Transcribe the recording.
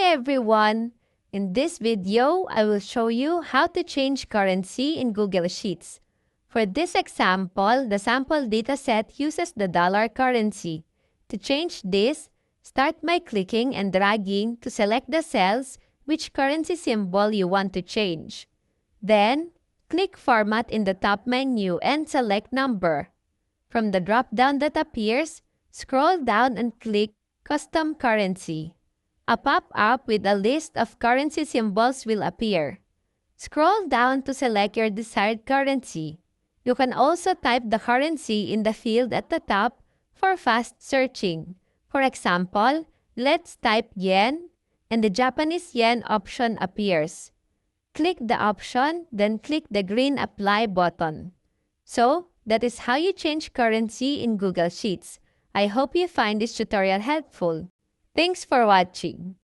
everyone! In this video, I will show you how to change currency in Google Sheets. For this example, the sample dataset uses the dollar currency. To change this, start by clicking and dragging to select the cells which currency symbol you want to change. Then, click Format in the top menu and select Number. From the drop-down that appears, scroll down and click Custom Currency. A pop-up with a list of currency symbols will appear. Scroll down to select your desired currency. You can also type the currency in the field at the top for fast searching. For example, let's type yen, and the Japanese yen option appears. Click the option, then click the green Apply button. So, that is how you change currency in Google Sheets. I hope you find this tutorial helpful. Thanks for watching.